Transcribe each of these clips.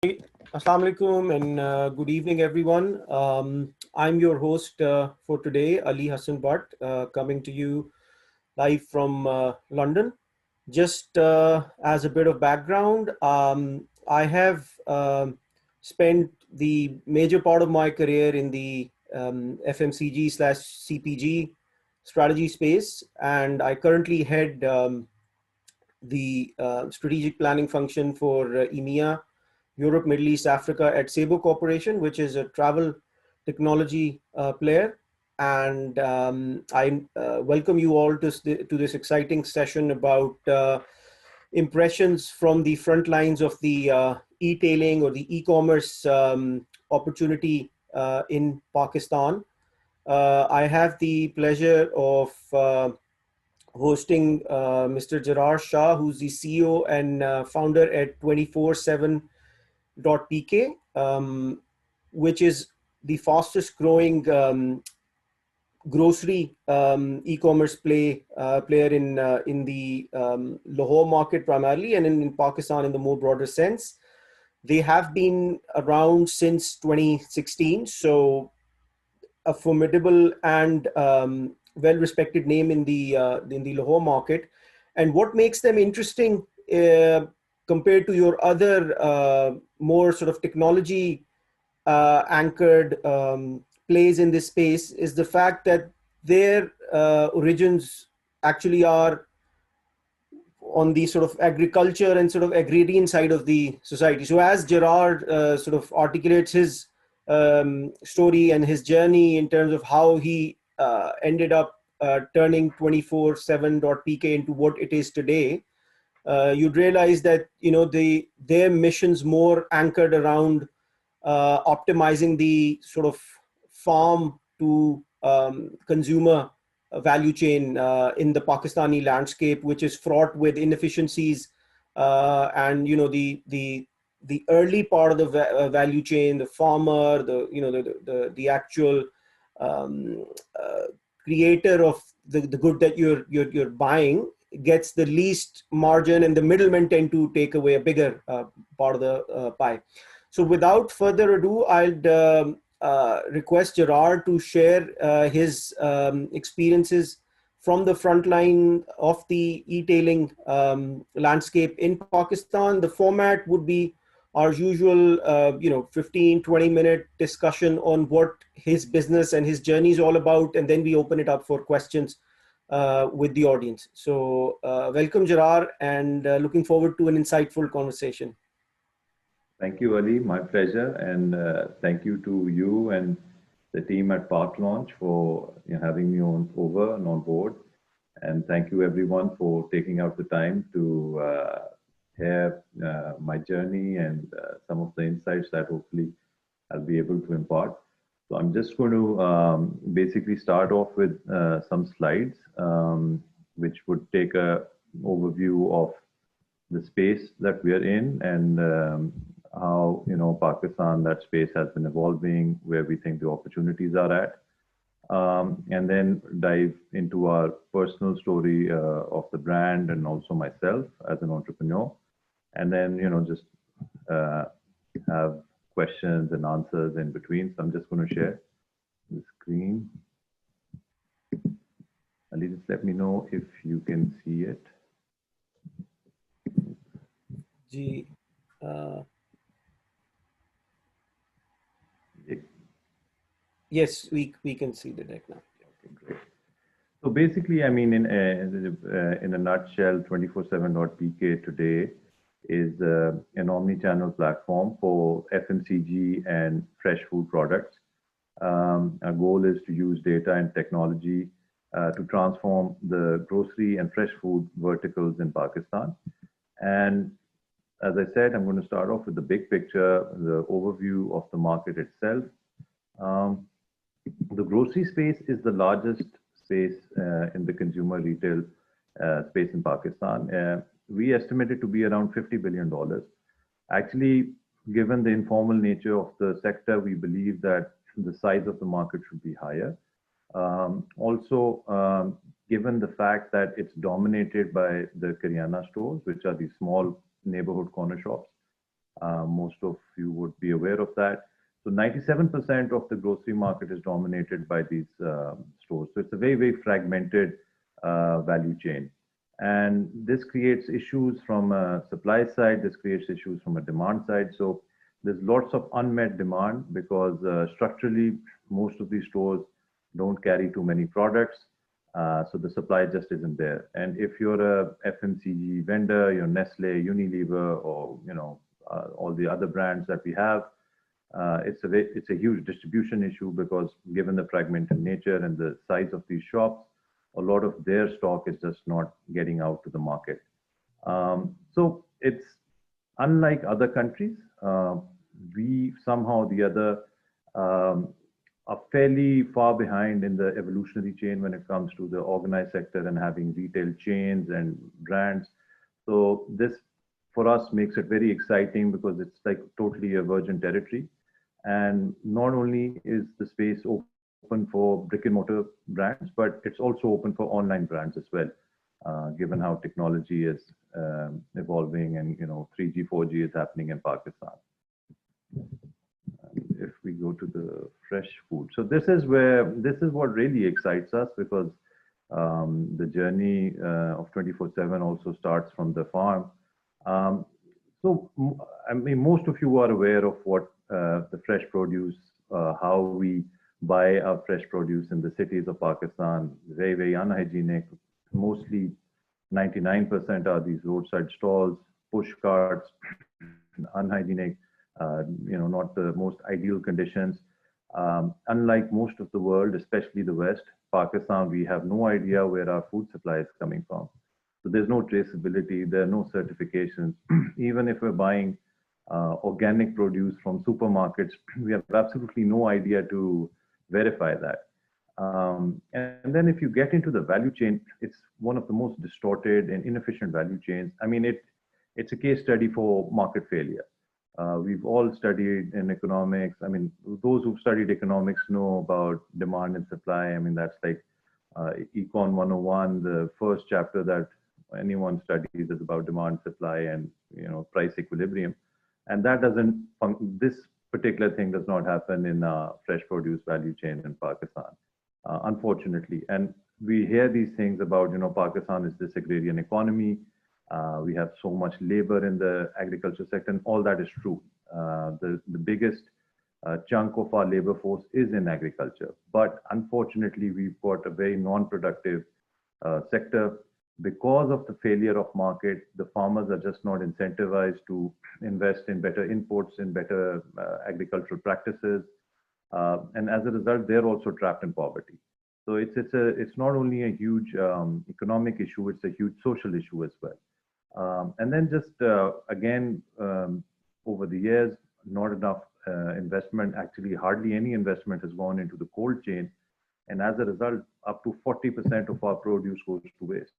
Assalamu alaikum and good evening, everyone. I'm your host for today, Ali Hassan Bhatt, coming to you live from London. Just as a bit of background, I have spent the major part of my career in the FMCG slash CPG strategy space, and I currently head the strategic planning function for EMEA, Europe, Middle East, Africa at Sabo Corporation, which is a travel technology player. And I welcome you all to this exciting session about impressions from the front lines of the e-tailing or the e-commerce opportunity in Pakistan. I have the pleasure of hosting Mr. Jarar Shah, who's the CEO and founder at 24seven.pk, which is the fastest growing grocery e-commerce player in the Lahore market primarily, and in Pakistan in the more broader sense. They have been around since 2016, so a formidable and well-respected name in the Lahore market. And what makes them interesting compared to your other more sort of technology anchored plays in this space is the fact that their origins actually are on the sort of agriculture and sort of agrarian side of the society. So as Gerard sort of articulates his story and his journey in terms of how he ended up turning 24seven.pk into what it is today, you'd realize that their missions more anchored around optimizing the sort of farm to consumer value chain in the Pakistani landscape, which is fraught with inefficiencies, and the early part of the value chain, the farmer, the actual um, uh, creator of the good that you're buying gets the least margin, and the middlemen tend to take away a bigger part of the pie. So without further ado, I'd request Gerard to share his experiences from the front line of the e-tailing landscape in Pakistan. The format would be our usual 15-20 minute discussion on what his business and his journey is all about, and then we open it up for questions with the audience. So welcome, Gerard, and looking forward to an insightful conversation. Thank you, Ali. My pleasure. And thank you to you and the team at Park Launch for having me on over and on board. And thank you, everyone, for taking out the time to hear my journey and some of the insights that hopefully I'll be able to impart. So I'm just going to basically start off with some slides, which would take a overview of the space that we are in and how Pakistan, that space has been evolving, where we think the opportunities are at, and then dive into our personal story of the brand and also myself as an entrepreneur, and then just have questions and answers in between. So I'm just going to share the screen. Ali, just let me know if you can see it. Yes, we can see the deck now. Okay, great. So basically, I mean, in a nutshell, 24seven.pk today is an omni-channel platform for FMCG and fresh food products. Our goal is to use data and technology to transform the grocery and fresh food verticals in Pakistan. And as I said, I'm going to start off with the big picture, the overview of the market itself. The grocery space is the largest space in the consumer retail space in Pakistan. We estimate it to be around $50 billion. Actually, given the informal nature of the sector, we believe that the size of the market should be higher. Also, given the fact that it's dominated by the Kiryana stores, which are these small neighborhood corner shops, Most of you would be aware of that. So 97% of the grocery market is dominated by these stores. So it's a very, very fragmented value chain. And this creates issues from a supply side, this creates issues from a demand side. So there's lots of unmet demand because structurally, most of these stores don't carry too many products. So the supply just isn't there. And if you're a FMCG vendor, you're Nestle, Unilever, or all the other brands that we have, it's a huge distribution issue because given the fragmented nature and the size of these shops, a lot of their stock is just not getting out to the market. So it's unlike other countries. We somehow or the other are fairly far behind in the evolutionary chain when it comes to the organized sector and having retail chains and brands. So this for us makes it very exciting because it's like totally a virgin territory. And not only is the space open for brick and mortar brands, but it's also open for online brands as well, given how technology is evolving and 3G, 4G is happening in Pakistan. If we go to the fresh food, so this is what really excites us because the journey of 24/7 also starts from the farm. So I mean, most of you are aware of what the fresh produce, how we buy our fresh produce in the cities of Pakistan. Very, very unhygienic. Mostly 99% are these roadside stalls, push carts, unhygienic. Not the most ideal conditions. Unlike most of the world, especially the West, Pakistan, we have no idea where our food supply is coming from. So there's no traceability, there are no certifications. Even if we're buying organic produce from supermarkets, we have absolutely no idea to verify that. And then if you get into the value chain, it's one of the most distorted and inefficient value chains. I mean, it's a case study for market failure. We've all studied in economics. I mean, those who've studied economics know about demand and supply. I mean, that's like Econ 101. The first chapter that anyone studies is about demand, supply, and price equilibrium. And that this particular thing does not happen in fresh produce value chain in Pakistan, unfortunately. And we hear these things about, Pakistan is this agrarian economy. We have so much labor in the agriculture sector, and all that is true. The biggest chunk of our labor force is in agriculture. But unfortunately, we've got a very non-productive sector. Because of the failure of market, the farmers are just not incentivized to invest in better inputs, in better agricultural practices. And as a result, they're also trapped in poverty. So it's not only a huge economic issue, it's a huge social issue as well. And then just again, over the years, not enough investment, actually hardly any investment has gone into the cold chain. And as a result, up to 40% of our produce goes to waste.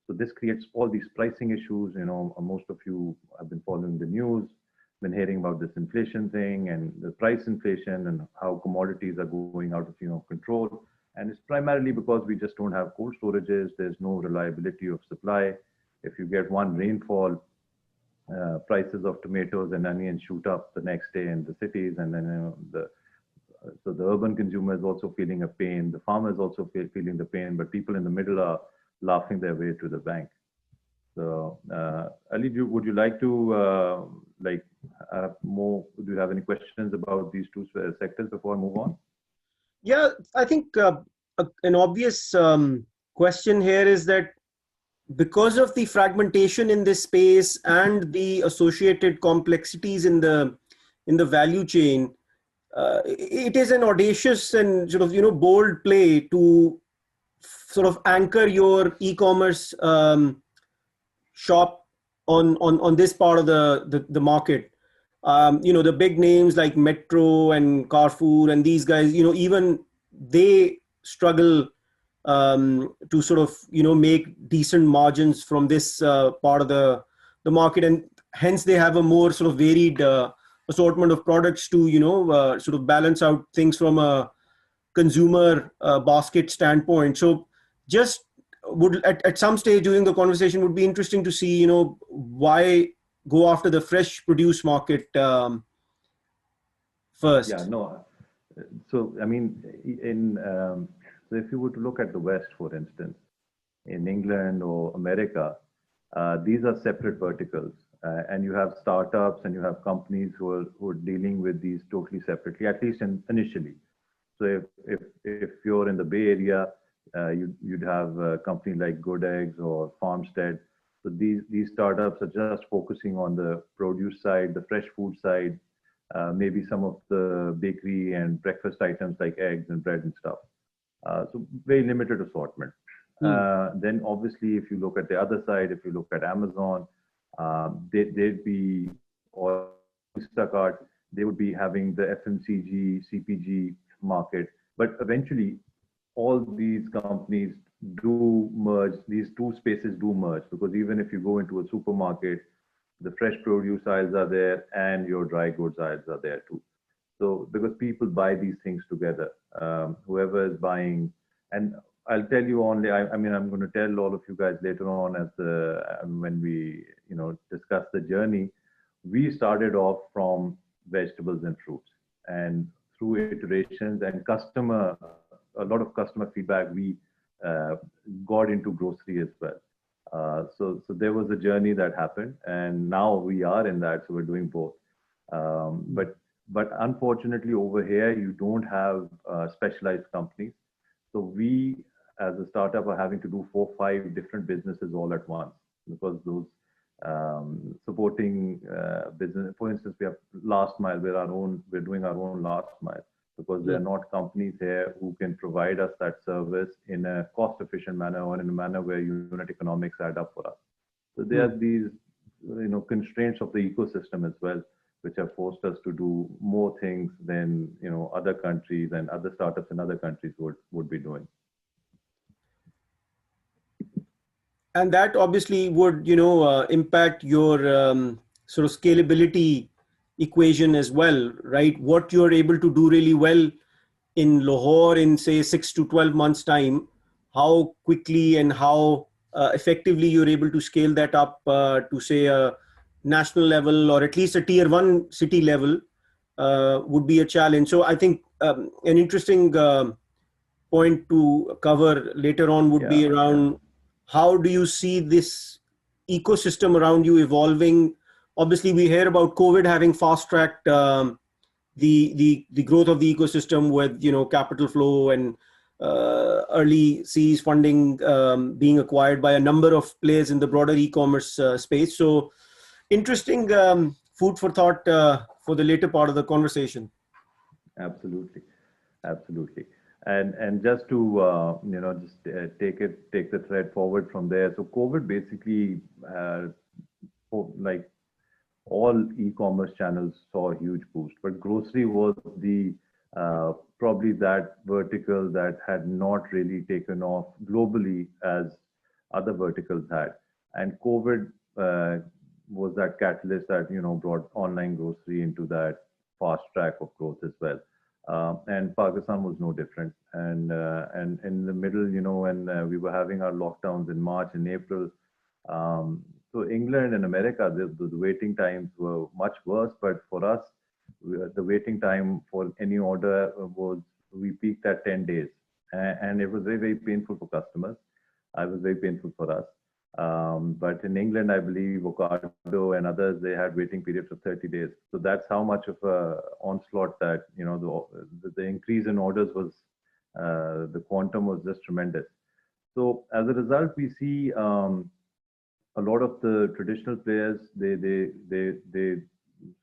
So this creates all these pricing issues. Most of you have been following the news, been hearing about this inflation thing and the price inflation and how commodities are going out of control. And it's primarily because we just don't have cold storages. There's no reliability of supply. If you get one rainfall, prices of tomatoes and onions shoot up the next day in the cities, and then so the urban consumer is also feeling a pain. The farmer is also feeling the pain, but people in the middle are laughing their way to the bank. So, Ali, would you like to more? Do you have any questions about these two sectors before I move on? Yeah, I think an obvious question here is that because of the fragmentation in this space and the associated complexities in the value chain, it is an audacious and sort of bold play to sort of anchor your e-commerce shop on this part of the market. The big names like Metro and Carrefour and these guys, even they struggle to sort of make decent margins from this part of the market, and hence they have a more sort of varied assortment of products to sort of balance out things from a consumer basket standpoint. So just would at some stage during the conversation would be interesting to see why go after the fresh produce market Yeah, first? no. So, I mean, so if you were to look at the West, for instance, in England or America, these are separate verticals. And you have startups and you have companies who are dealing with these totally separately, at least initially. So if you're in the Bay Area, you'd have a company like Good Eggs or Farmstead. So these startups are just focusing on the produce side, the fresh food side, maybe some of the bakery and breakfast items like eggs and bread and stuff. So very limited assortment. Hmm. Then obviously, if you look at the other side, if you look at Amazon, they'd be, or Instacart, they would be having the FMCG, CPG market. But eventually, all these companies do merge, these two spaces do merge, because even if you go into a supermarket, the fresh produce aisles are there and your dry goods aisles are there too. So because people buy these things together, whoever is buying, and I'll tell you only. I mean, I'm going to tell all of you guys later on as the when we discuss the journey. We started off from vegetables and fruits, and through iterations and a lot of customer feedback, we uh, got into grocery as well. So there was a journey that happened, and now we are in that. So we're doing both. But unfortunately, over here you don't have specialized companies. So we, as a startup, are having to do 4, 5 different businesses all at once because those supporting business. For instance, we have last mile. We're doing our own last mile because there Hmm. are not companies here who can provide us that service in a cost-efficient manner or in a manner where unit economics add up for us. So there Hmm. are these, constraints of the ecosystem as well, which have forced us to do more things than other countries and other startups in other countries would be doing. And that obviously would impact your sort of scalability equation as well, right? What you're able to do really well in Lahore in say 6 to 12 months time, how quickly and how effectively you're able to scale that up to say a national level or at least a tier 1 city level would be a challenge. So I think an interesting point to cover later on would Yeah, be yeah. around how do you see this ecosystem around you evolving. Obviously we hear about COVID having fast tracked the growth of the ecosystem with capital flow and early series funding being acquired by a number of players in the broader e-commerce space. So interesting food for thought for the later part of the conversation. Absolutely, absolutely. And just to take the thread forward from there. So COVID basically, like all e-commerce channels, saw a huge boost, but grocery was the probably that vertical that had not really taken off globally as other verticals had. And COVID was that catalyst that brought online grocery into that fast track of growth as well. And Pakistan was no different. And in the middle, when we were having our lockdowns in March and April, so England and America, the waiting times were much worse. But for us, the waiting time for any order was, we peaked at 10 days. And it was very, very painful for customers. It was very painful for us. But in England, I believe Ocado and others, they had waiting periods of 30 days. So that's how much of a onslaught that, the increase in orders was, the quantum was just tremendous. So as a result, we see a lot of the traditional players, they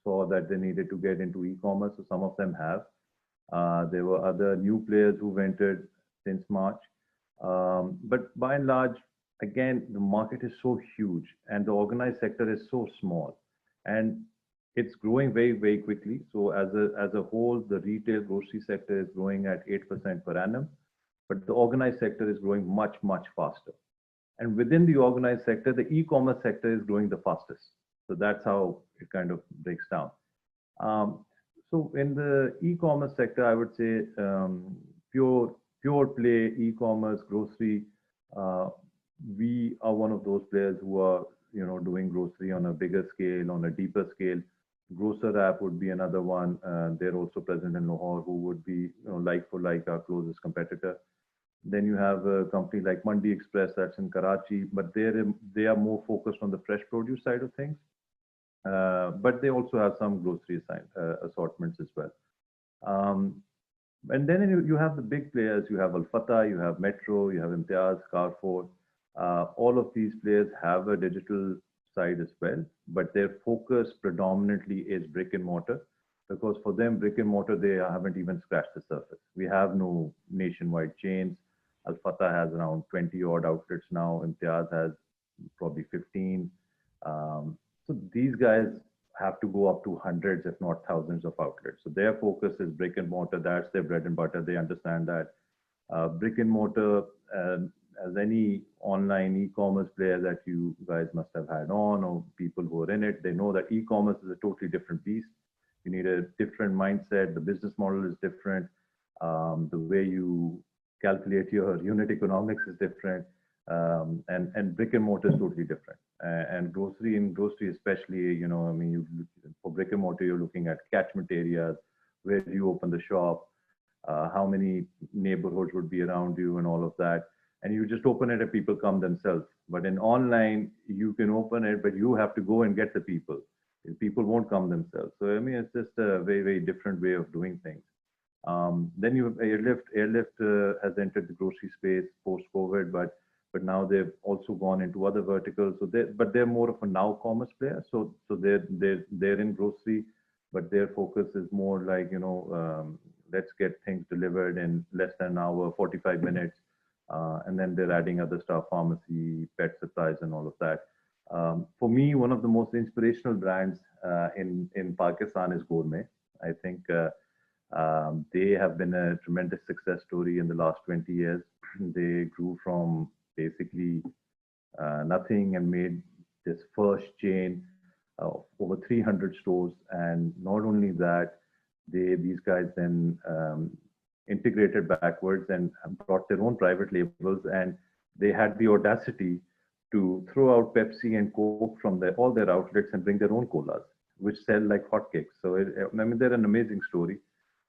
saw that they needed to get into e-commerce. So some of them have. There were other new players who've entered since March. But by and large, again, the market is so huge and the organized sector is so small. And it's growing very, very quickly. So as a whole, the retail grocery sector is growing at 8% per annum, but the organized sector is growing much, much faster. And within the organized sector, the e-commerce sector is growing the fastest. So that's how it kind of breaks down. Um, so in the e-commerce sector, I would say pure play e-commerce grocery. Uh, we are one of those players who are doing grocery on a bigger scale, on a deeper scale. Grocer app would be another one. They're also present in Lahore, who would be like for like our closest competitor. Then you have a company like Mandi Express that's in Karachi, but they are more focused on the fresh produce side of things. But they also have some grocery assortments as well. Um, and then you have the big players. You have Al Fatah, you have Metro, you have Imtiaz, Carrefour. All of these players have a digital side as well, but their focus predominantly is brick and mortar, because for them, brick and mortar, they haven't even scratched the surface. We have no nationwide chains. Al Fatah has around 20 odd outlets now. Imtiaz has probably 15. Um, so these guys have to go up to hundreds, if not thousands of outlets. So their focus is brick and mortar. That's their bread and butter. They understand that brick and mortar, as any online e-commerce player that you guys must have had on, or people who are in it, they know that e-commerce is a totally different beast. You need a different mindset. The business model is different. The way you calculate your unit economics is different. And brick and mortar is totally different. And grocery especially, I mean, for brick and mortar, you're looking at catchment areas, where do you open the shop, how many neighborhoods would be around you, and all of that. And you just open it and people come themselves. But in online, you can open it, but you have to go and get the people. People won't come themselves. So I mean, it's just a very, very different way of doing things. Then you have Airlift. Airlift has entered the grocery space post-COVID, but now they've also gone into other verticals. So they're more of a now commerce player. So they're in grocery, but their focus is more like let's get things delivered in less than an hour, 45 minutes, and then they're adding other stuff, pharmacy, pet supplies, and all of that. For me, one of the most inspirational brands in Pakistan is Gourmet. I think. They have been a tremendous success story in the last 20 years. They grew from basically nothing and made this first chain of over 300 stores. And not only that, these guys then integrated backwards and brought their own private labels. And they had the audacity to throw out Pepsi and Coke from all their outlets and bring their own colas, which sell like hotcakes. So I mean, they're an amazing story.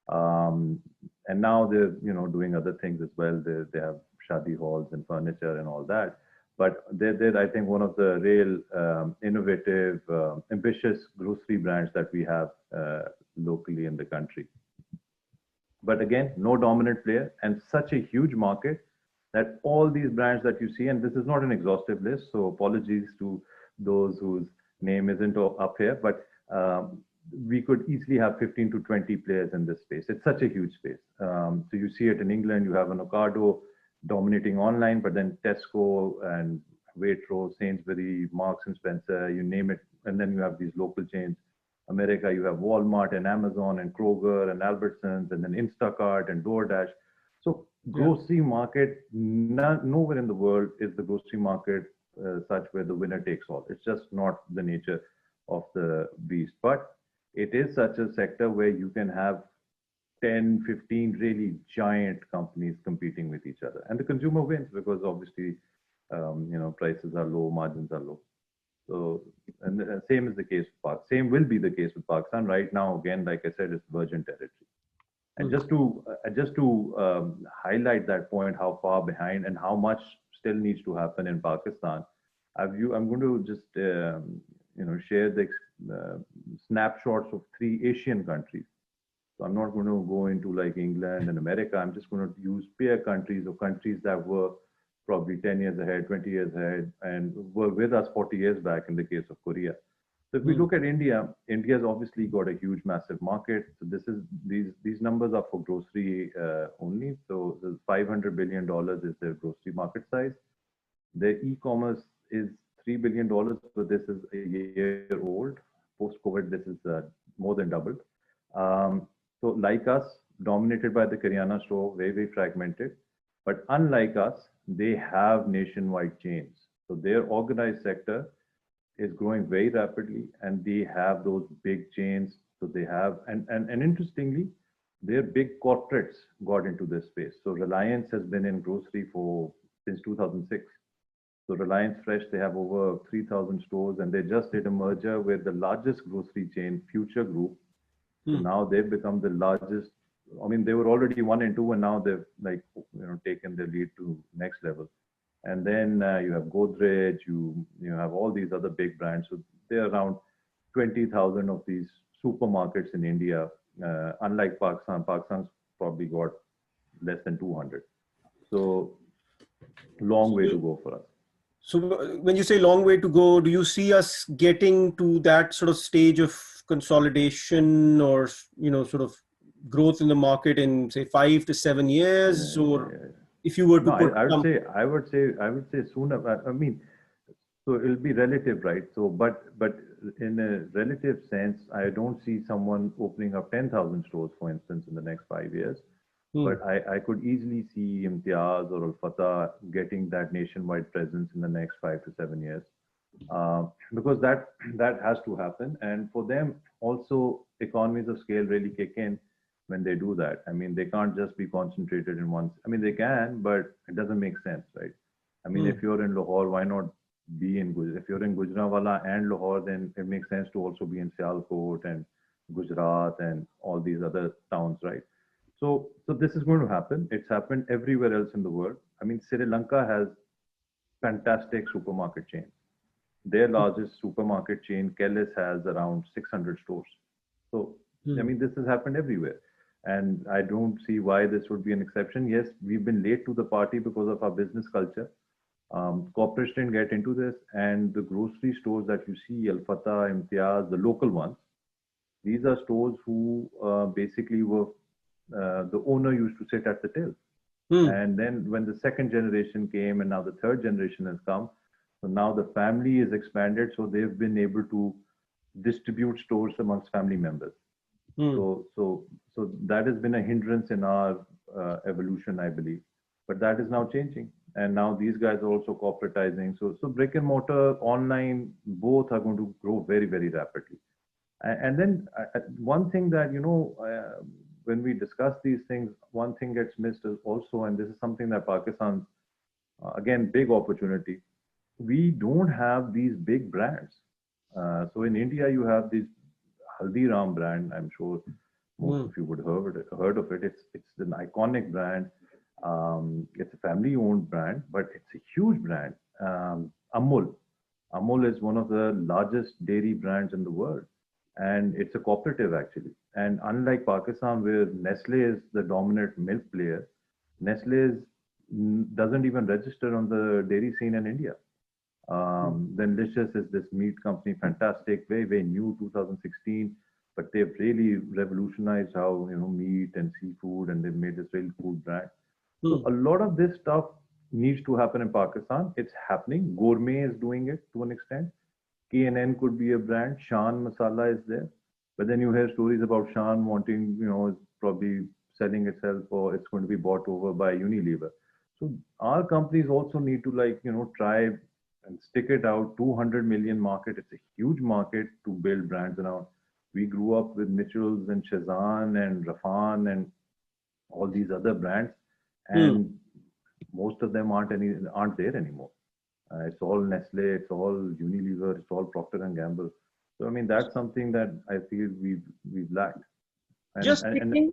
And now they're doing other things as well. They have shadi halls and furniture and all that. But they're I think one of the real innovative, ambitious grocery brands that we have locally in the country. But again, no dominant player, and such a huge market that all these brands that you see, and this is not an exhaustive list, so apologies to those whose name isn't up here, but we could easily have 15 to 20 players in this space. It's such a huge space. So you see it in England, you have an Ocado dominating online, but then Tesco and Waitrose, Sainsbury, Marks and Spencer, you name it. And then you have these local chains. America, you have Walmart and Amazon and Kroger and Albertsons, and then Instacart and DoorDash. So grocery market, nowhere in the world is the grocery market such where the winner takes all. It's just not the nature of the beast. But it is such a sector where you can have 10, 15 really giant companies competing with each other. And the consumer wins because obviously, prices are low, margins are low. So, and the same is the case with Pakistan. Same will be the case with Pakistan. Right now, again, like I said, it's virgin territory. And just to highlight that point, how far behind and how much still needs to happen in Pakistan, I'm going to just share the snapshots of 3 Asian countries. So I'm not going to go into like England and America. I'm just going to use peer countries or countries that were probably 10 years ahead, 20 years ahead, and were with us 40 years back in the case of Korea. So if we look at India, India's obviously got a huge, massive market. So these numbers are for grocery only. So the $500 billion is their grocery market size. Their e-commerce is $3 billion, but this is a year old. Post-COVID, this is more than doubled. So like us, dominated by the Karyana store, very, very fragmented. But unlike us, they have nationwide chains. So their organized sector is growing very rapidly, and they have those big chains. So they have, and interestingly, their big corporates got into this space. So Reliance has been in grocery since 2006. So Reliance Fresh, they have over 3,000 stores, and they just did a merger with the largest grocery chain, Future Group. So Hmm. now they've become the largest. I mean, they were already one and two, and now they've like taken their lead to next level. And then you have Godrej, you have all these other big brands. So there are around 20,000 of these supermarkets in India. Unlike Pakistan, Pakistan's probably got less than 200. So long way to go for us. So when you say long way to go, do you see us getting to that sort of stage of consolidation or, sort of growth in the market in say 5 to 7 years? Or Yeah. if you were No, to put some. I would say sooner. I mean, so it'll be relative, right? So, but in a relative sense, I don't see someone opening up 10,000 stores, for instance, in the next 5 years. Hmm. But I could easily see Imtiaz or Al Fatah getting that nationwide presence in the next 5 to 7 years, because that has to happen. And for them, also economies of scale really kick in when they do that. I mean, they can't just be concentrated in one. I mean, they can, but it doesn't make sense, right? I mean, Hmm. if you're in Lahore, why not be in If you're in Gujranwala and Lahore, then it makes sense to also be in Sialkot and Gujarat and all these other towns, right? So this is going to happen. It's happened everywhere else in the world. I mean, Sri Lanka has fantastic supermarket chains. Their largest supermarket chain, Kellis, has around 600 stores. So, I Hmm. mean, this has happened everywhere. And I don't see why this would be an exception. Yes, we've been late to the party because of our business culture. Corporates didn't get into this. And the grocery stores that you see, Al Fatah, Imtiaz, the local ones, these are stores who basically were, the owner used to sit at the till. Hmm. And then when the second generation came and now the third generation has come, so now the family is expanded. So they've been able to distribute stores amongst family members. Hmm. So that has been a hindrance in our evolution, I believe. But that is now changing. And now these guys are also corporatizing. So brick and mortar, online, both are going to grow very, very rapidly. And then one thing that, when we discuss these things, one thing gets missed is also, and this is something that Pakistan, again, big opportunity. We don't have these big brands. So in India, you have this Haldiram brand. I'm sure most Hmm. of you would have heard of it. It's an iconic brand. It's a family-owned brand, but it's a huge brand. Amul. Amul is one of the largest dairy brands in the world, and it's a cooperative actually. And unlike Pakistan, where Nestle is the dominant milk player, Nestle doesn't even register on the dairy scene in India. Then Licious is this meat company, fantastic, very, very new, 2016, but they've really revolutionized how, meat and seafood, and they've made this really cool brand. So Hmm. a lot of this stuff needs to happen in Pakistan. It's happening. Gourmet is doing it to an extent. K&N could be a brand. Shan Masala is there. But then you hear stories about Shan wanting, probably selling itself, or it's going to be bought over by Unilever. So our companies also need to try and stick it out. 200 million market. It's a huge market to build brands around. We grew up with Mitchells and Shazan and Rafan and all these other brands, Hmm. and most of them aren't there anymore. It's all Nestle, it's all Unilever, it's all Procter and Gamble. So I mean that's something that I feel we've lacked. Just And picking,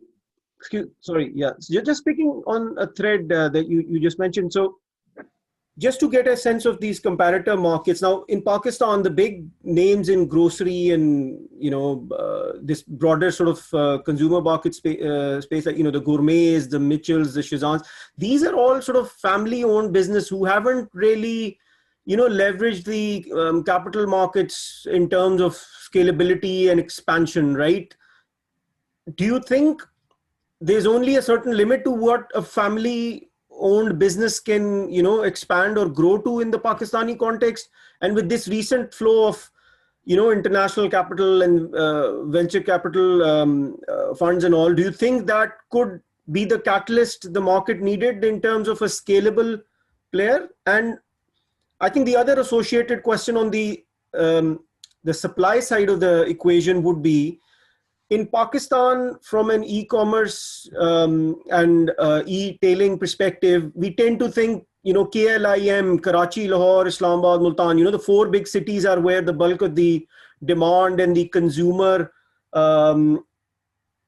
sorry, yeah, just picking on a thread that you just mentioned. So just to get a sense of these comparator markets now in Pakistan, the big names in grocery and this broader sort of consumer market space, like the Gourmets, the Mitchells, the Shazans, these are all sort of family-owned business who haven't really leveraged the capital markets in terms of scalability and expansion, right? Do you think there's only a certain limit to what a family owned business can expand or grow to in the Pakistani context? And with this recent flow of international capital and venture capital funds and all, do you think that could be the catalyst the market needed in terms of a scalable player? And I think the other associated question on the supply side of the equation would be, in Pakistan, from an e-commerce and e-tailing perspective, we tend to think KLIM, Karachi, Lahore, Islamabad, Multan, the four big cities are where the bulk of the demand and the consumer um,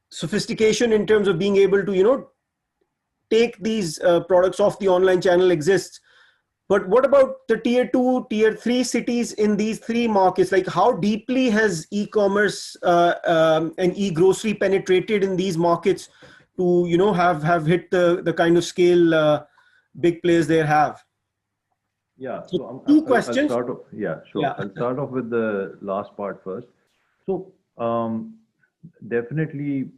sophistication in terms of being able to, take these products off the online channel exists. But what about the tier two, tier three cities in these three markets? Like, how deeply has e-commerce and e-grocery penetrated in these markets to, have hit the kind of scale big players there have? Yeah, So so two I'll questions. start off. Yeah, sure. Yeah. I'll start off with the last part first. So, definitely,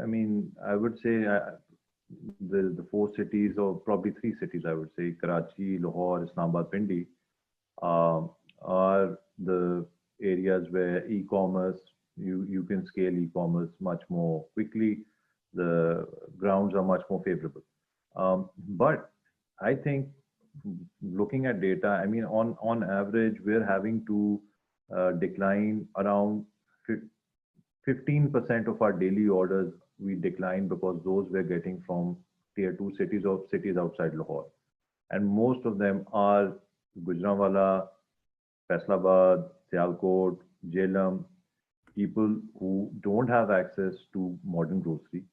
I mean, I would say the four cities, or probably three cities, I would say, Karachi, Lahore, Islamabad, Pindi, are the areas where e-commerce, you can scale e-commerce much more quickly. The grounds are much more favorable. But I think looking at data, I mean, on average, we're having to decline around 15% of our daily orders. We decline because those we're getting from tier two cities or cities outside Lahore, and most of them are Gujranwala, Faisalabad, Sialkot, Jhelum, people who don't have access to modern grocery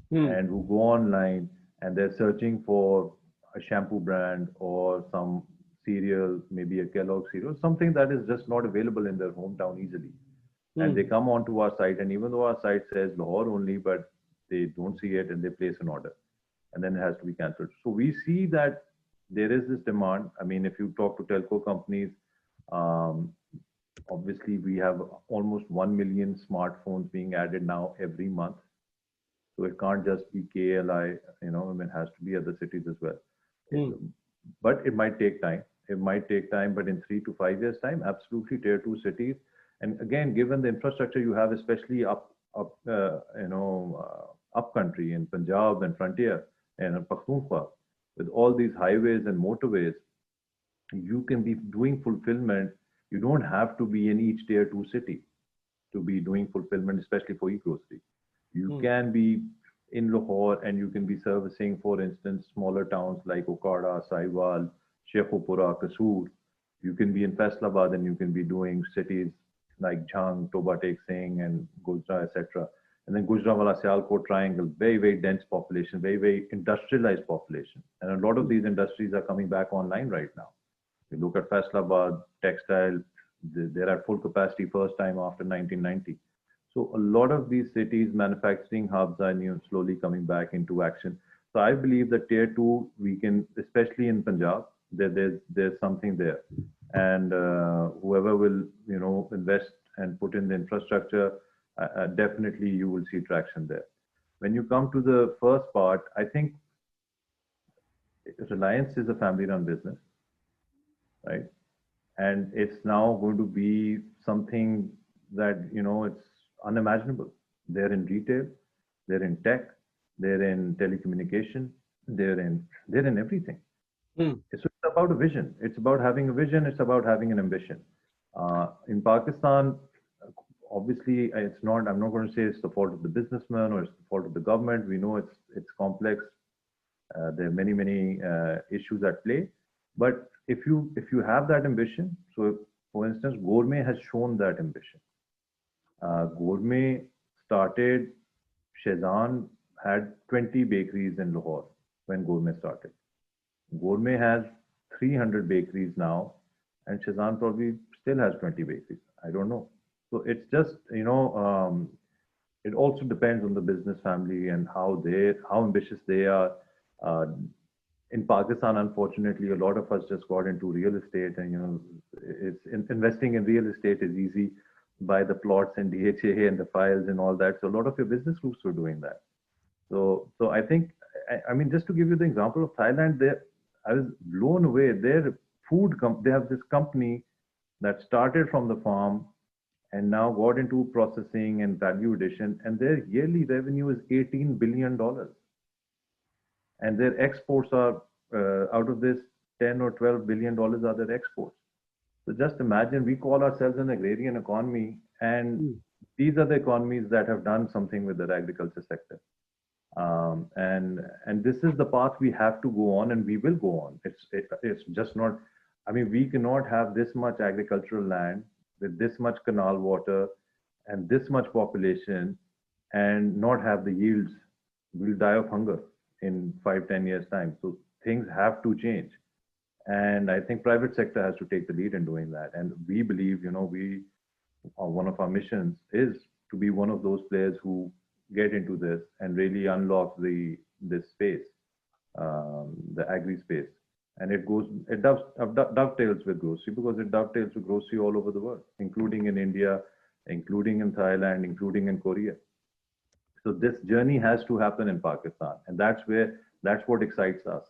and who go online and they're searching for a shampoo brand or some cereal, maybe a Kellogg cereal, something that is just not available in their hometown easily. And they come onto our site, and even though our site says Lahore only, but they don't see it and they place an order, and then it has to be cancelled. So we see that there is this demand. I mean, if you talk to telco companies, um, obviously we have almost 1 million smartphones being added now every month. So it can't just be KLI, I mean, it has to be other cities as well. But it might take time. It might take time, but in 3 to 5 years' time, absolutely tier two cities. And again, given the infrastructure you have, especially up country in Punjab and frontier and Pakhtunkhwa, with all these highways and motorways, you can be doing fulfillment. You don't have to be in each tier two city to be doing fulfillment, especially for e-grocery. You can be in Lahore and you can be servicing, for instance, smaller towns like Okada, Saiwal, Sheikhupura, Kasur. You can be in Faisalabad and you can be doing cities like Jhang, Toba Tek Singh, and Gujra, etc. And then Gujranwala Sialkot triangle, very, very dense population, very, very industrialized population. And a lot of these industries are coming back online right now. You look at Faisalabad, textile, they're at full capacity first time after 1990. So a lot of these cities, manufacturing hubs are slowly coming back into action. So I believe that tier two, we can, especially in Punjab, there's something there, and whoever will invest and put in the infrastructure, definitely you will see traction there. When you come to the first part, I think Reliance is a family-run business, right? And it's now going to be something that it's unimaginable. They're in retail, they're in tech, they're in telecommunication, they're in everything. So it's about a vision. It's about having a vision. It's about having an ambition. In Pakistan, obviously, it's not. I'm not going to say it's the fault of the businessman or it's the fault of the government. We know it's complex. There are many issues at play. But if you have that ambition, so for instance, Gourmet has shown that ambition. Gourmet started. Shezan had 20 bakeries in Lahore when Gourmet started. Gourmet has 300 bakeries now, and Shazan probably still has 20 bakeries. I don't know. So it's just, it also depends on the business family and how ambitious they are. Uh, in Pakistan, unfortunately, a lot of us just got into real estate, and investing in real estate is easy. Buy the plots and DHA and the files and all that. So a lot of your business groups were doing that. So I think, I mean, just to give you the example of Thailand, I was blown away. They have this company that started from the farm and now got into processing and value addition, and their yearly revenue is $18 billion. And their exports are, out of this, 10 or $12 billion are their exports. So just imagine, we call ourselves an agrarian economy, and these are the economies that have done something with their agriculture sector. And this is the path we have to go on, and we will go on. It's just not. I mean, we cannot have this much agricultural land with this much canal water and this much population and not have the yields. We'll die of hunger in 5, 10 years time. So things have to change, and I think private sector has to take the lead in doing that. And we believe, we one of our missions is to be one of those players who get into this and really unlock this space, the agri space. And dovetails with grocery, because it dovetails with grocery all over the world, including in India, including in Thailand, including in Korea. So this journey has to happen in Pakistan, and that's what excites us.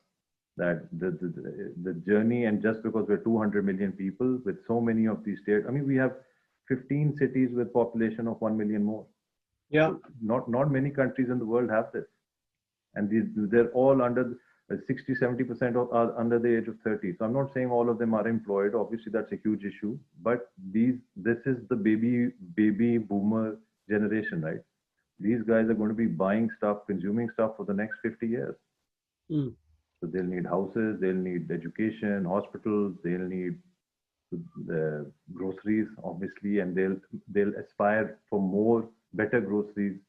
That the journey, and just because we're 200 million people with so many of these states, I mean, we have 15 cities with population of 1 million more. Yeah. So not many countries in the world have this, and they're all under 60-70% are under the age of 30. So I'm not saying all of them are employed. Obviously, that's a huge issue. But this is the baby boomer generation, right? These guys are going to be buying stuff, consuming stuff for the next 50 years. Mm. So they'll need houses, they'll need education, hospitals, they'll need the groceries, obviously, and they'll aspire for more, better groceries.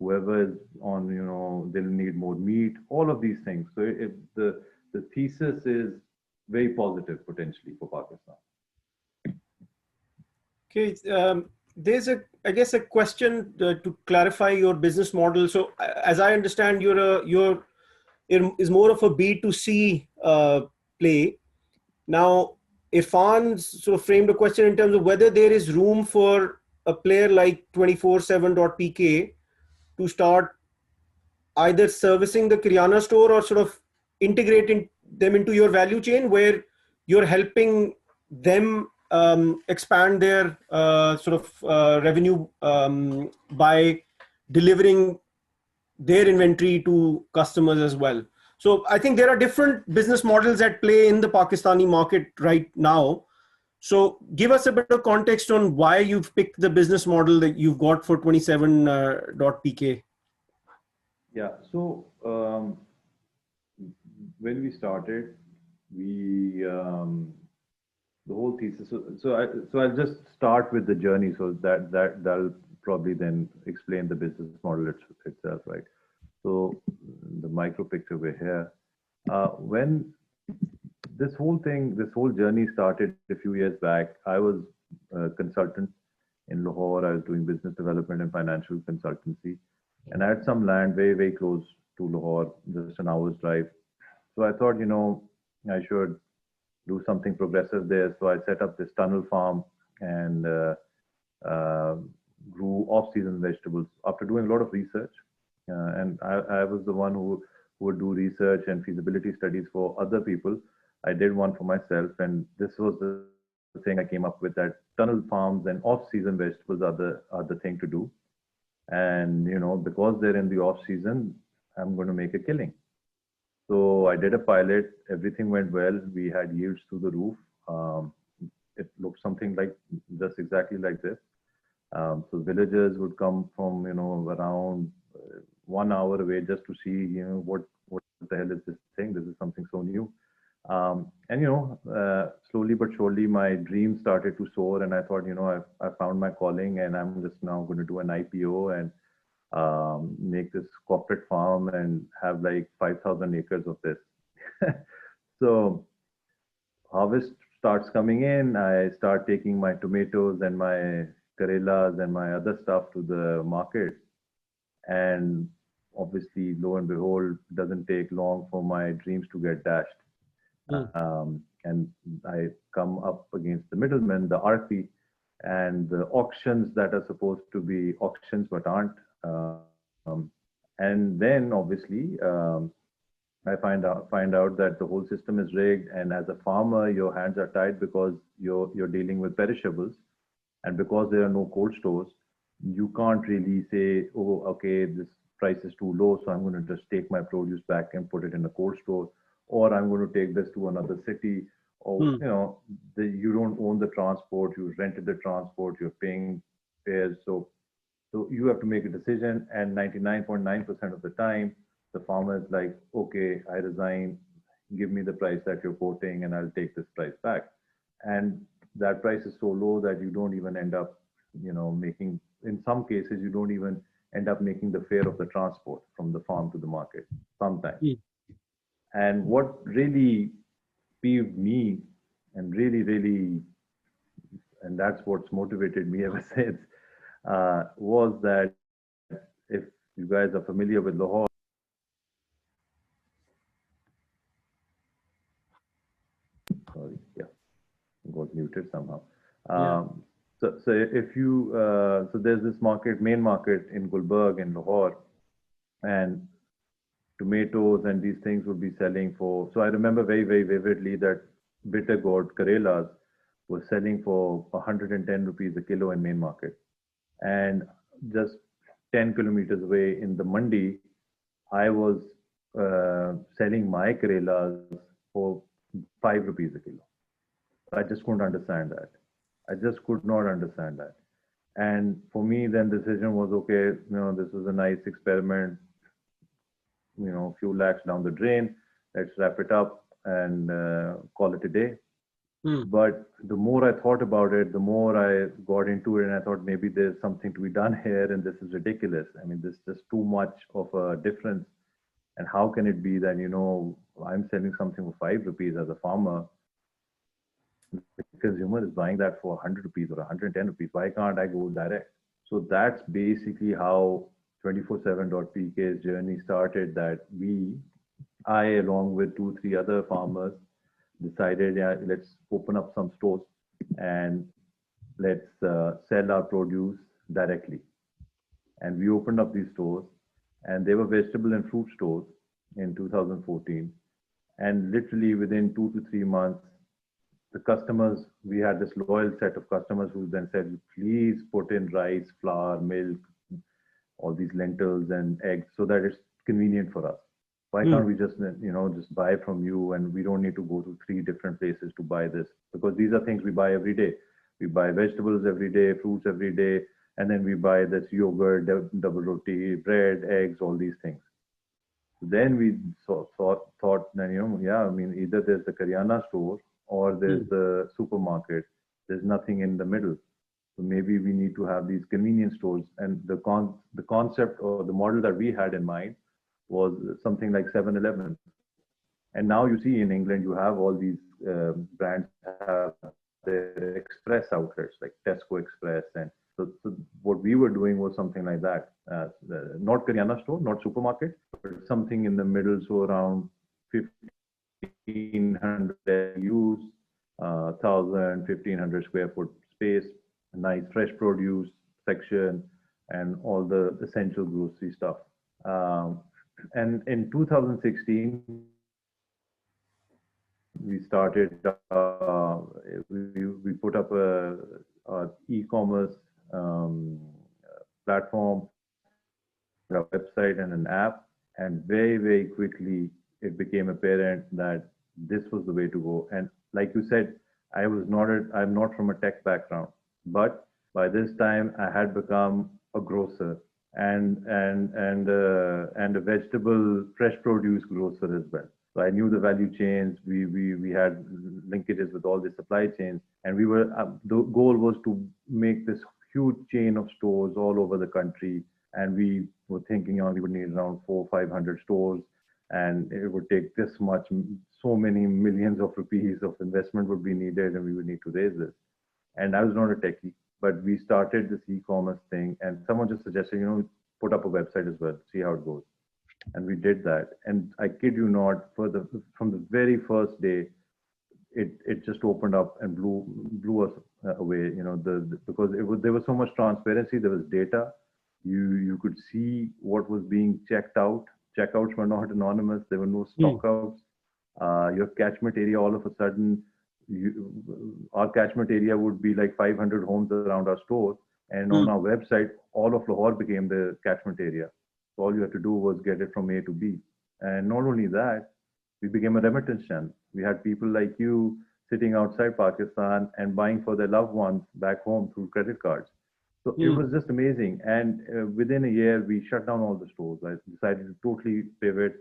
Whoever is on, they'll need more meat, all of these things. So the thesis is very positive potentially for Pakistan. Okay, there's I guess a question to clarify your business model. So as I understand, it is more of a B2C play. Now, Irfan sort of framed a question in terms of whether there is room for a player like 24seven.pk to start either servicing the Kiryana store or sort of integrating them into your value chain, where you're helping them expand their revenue by delivering their inventory to customers as well. So I think there are different business models at play in the Pakistani market right now. So give us a bit of context on why you've picked the business model that you've got for 27.pk. Yeah. So when we started, the whole thesis. So I'll just start with the journey, so that'll probably then explain the business model itself, right? So the micro picture we're here. When this whole journey started a few years back, I was a consultant in Lahore. I was doing business development and financial consultancy, and I had some land very, very close to Lahore, just an hour's drive. So I thought, I should do something progressive there. So I set up this tunnel farm and grew off-season vegetables after doing a lot of research. And I was the one who would do research and feasibility studies for other people. I did one for myself, and this was the thing I came up with, that tunnel farms and off-season vegetables are the thing to do. And because they're in the off-season, I'm going to make a killing. So I did a pilot. Everything went well. We had yields through the roof. It looked something like just exactly like this. So villagers would come from around 1 hour away just to see what the hell is this thing? This is something so new. And slowly but surely my dream started to soar, and I thought I found my calling, and I'm just now going to do an IPO and make this corporate farm and have like 5,000 acres of this. So harvest starts coming in. I start taking my tomatoes and my karelas and my other stuff to the market. And obviously, lo and behold, it doesn't take long for my dreams to get dashed. And I come up against the middlemen, the RP, and the auctions that are supposed to be auctions but aren't. And then obviously I find out that the whole system is rigged, and as a farmer your hands are tied because you're dealing with perishables, and because there are no cold stores, you can't really say, oh, okay, this price is too low, so I'm going to just take my produce back and put it in a cold store, or I'm going to take this to another city, or you don't own the transport, you rented the transport, you're paying fares. So So you have to make a decision, and 99.9% of the time, the farmer is like, okay, I resign, give me the price that you're quoting, and I'll take this price back. And that price is so low that you don't even end up, making, in some cases, you don't even end up making the fare of the transport from the farm to the market sometimes. Mm. And what really peeved me and really, really, and that's what's motivated me ever since, was that if you guys are familiar with Lahore, sorry, yeah, got muted somehow. Yeah. So if you, so there's this market, main market in Gulberg in Lahore, and tomatoes and these things would be selling for. So I remember very, very vividly that bitter gourd Karelas was selling for 110 rupees a kilo in main market. And just 10 kilometers away in the mandi, I was selling my Karelas for 5 rupees a kilo. I just couldn't understand that. I just could not understand that. And for me, then the decision was okay, this was a nice experiment, a few lakhs down the drain. Let's wrap it up and call it a day. Mm. But the more I thought about it, the more I got into it, and I thought maybe there's something to be done here, and this is ridiculous. I mean, this is just too much of a difference. And how can it be that, I'm selling something for 5 rupees as a farmer, the consumer is buying that for 100 rupees or 110 rupees. Why can't I go direct? So that's basically how 24seven.pk's journey started, that I, along with two, three other farmers, decided, yeah, let's open up some stores and let's sell our produce directly. And we opened up these stores, and they were vegetable and fruit stores in 2014. And literally within 2 to 3 months, the customers, we had this loyal set of customers who then said, please put in rice, flour, milk, all these lentils and eggs so that it's convenient for us. Why can't we just buy from you, and we don't need to go to 3 different places to buy this? Because these are things we buy every day. We buy vegetables every day, fruits every day, and then we buy this yogurt, double roti, bread, eggs, all these things. Then we thought that, yeah, I mean, either there's the Karyana store or there's the supermarket. There's nothing in the middle. So maybe we need to have these convenience stores. And the concept or the model that we had in mind was something like 7-Eleven. And now you see in England, you have all these brands have their express outlets like Tesco Express. And so what we were doing was something like that. Not Karyana store, not supermarket, but something in the middle. So around 1,500 use, 1,000, 1,500 square foot space, a nice fresh produce section, and all the essential grocery stuff. And in 2016, we started, we put up a e-commerce platform, a website and an app, and very, very quickly it became apparent that this was the way to go. And like you said, I'm not from a tech background, but by this time I had become a grocer and a vegetable fresh produce grocer as well. So I knew the value chains. We had linkages with all the supply chains, and the goal was to make this huge chain of stores all over the country. And we were thinking, we would need around 400-500 stores, and it would take this much, so many millions of rupees of investment would be needed, and we would need to raise this. And I was not a techie, but we started this e-commerce thing, and someone just suggested, put up a website as well, see how it goes. And we did that. And I kid you not, from the very first day, it just opened up and blew us away. Because there was so much transparency. There was data. You could see what was being checked out. Checkouts were not anonymous. There were no stockouts. Your catchment area, all of a sudden, our catchment area would be like 500 homes around our store. And on our website, all of Lahore became the catchment area. So all you had to do was get it from A to B. And not only that, we became a remittance channel. We had people like you sitting outside Pakistan and buying for their loved ones back home through credit cards. So it was just amazing. And within a year, we shut down all the stores. I decided to totally pivot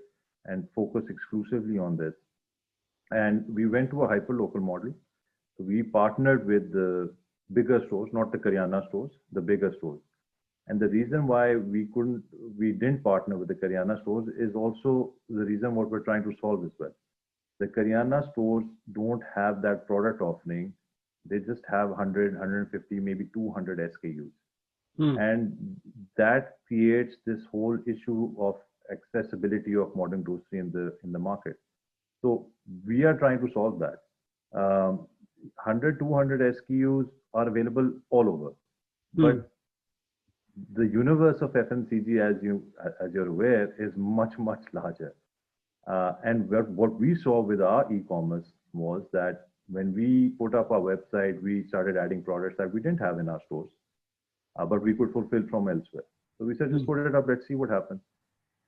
and focus exclusively on this. And we went to a hyper local model. So we partnered with the bigger stores, not the Karyana stores, the bigger stores. And the reason why we didn't partner with the Karyana stores is also the reason what we're trying to solve as well. The Karyana stores don't have that product offering. They just have 100, 150, maybe 200 SKUs. And that creates this whole issue of accessibility of modern grocery in the market. So we are trying to solve that. 100, 200 SKUs are available all over, but the universe of FMCG, as you're aware, is much larger. And what we saw with our e-commerce was that when we put up our website, we started adding products that we didn't have in our stores, but we could fulfill from elsewhere. So we said, just put it up, let's see what happens.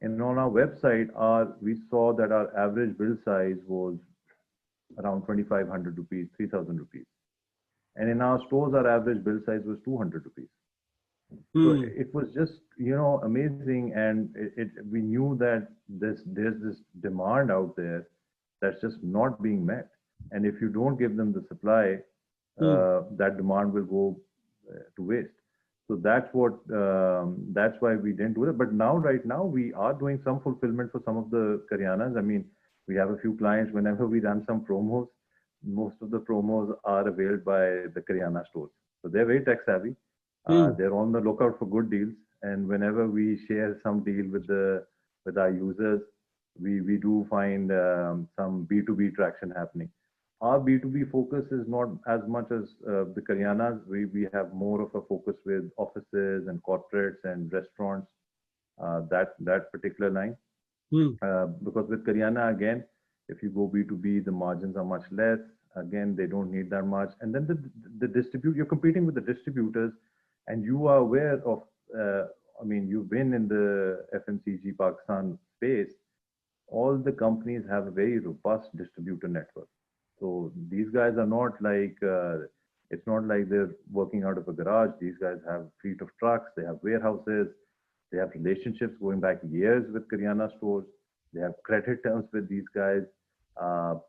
And on our website, we saw that our average bill size was around 2,500 rupees, 3,000 rupees. And in our stores, our average bill size was 200 rupees. So it was just, amazing. And we knew that there's this demand out there that's just not being met. And if you don't give them the supply, that demand will go to waste. So that's why we didn't do it. But right now, we are doing some fulfillment for some of the Karyanas. I mean, we have a few clients, whenever we run some promos, most of the promos are availed by the Karyana stores. So they're very tech savvy. They're on the lookout for good deals. And whenever we share some deal with our users, we do find some B2B traction happening. Our B2B focus is not as much as the Karyanas. We have more of a focus with offices and corporates and restaurants, that particular line. Because with Karyana, again, if you go B2B, the margins are much less. Again, they don't need that much. And then you're competing with the distributors, and you are aware of, you've been in the FMCG Pakistan space. All the companies have a very robust distributor network. So these guys are not like, it's not like they're working out of a garage. These guys have fleet of trucks, they have warehouses, they have relationships going back years with Karyana stores. They have credit terms with these guys.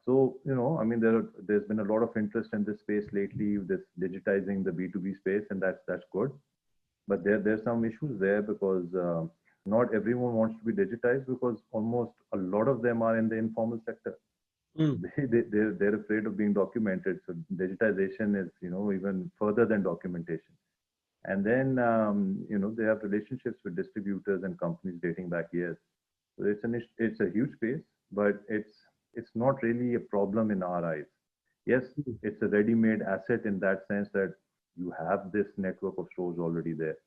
There's been a lot of interest in this space lately, this digitizing the B2B space, and that's good. But there's some issues there because not everyone wants to be digitized because almost a lot of them are in the informal sector. They're afraid of being documented. So digitization is, even further than documentation. And then, they have relationships with distributors and companies dating back years. So it's a huge space, but it's not really a problem in our eyes. Yes, it's a ready-made asset in that sense that you have this network of stores already there.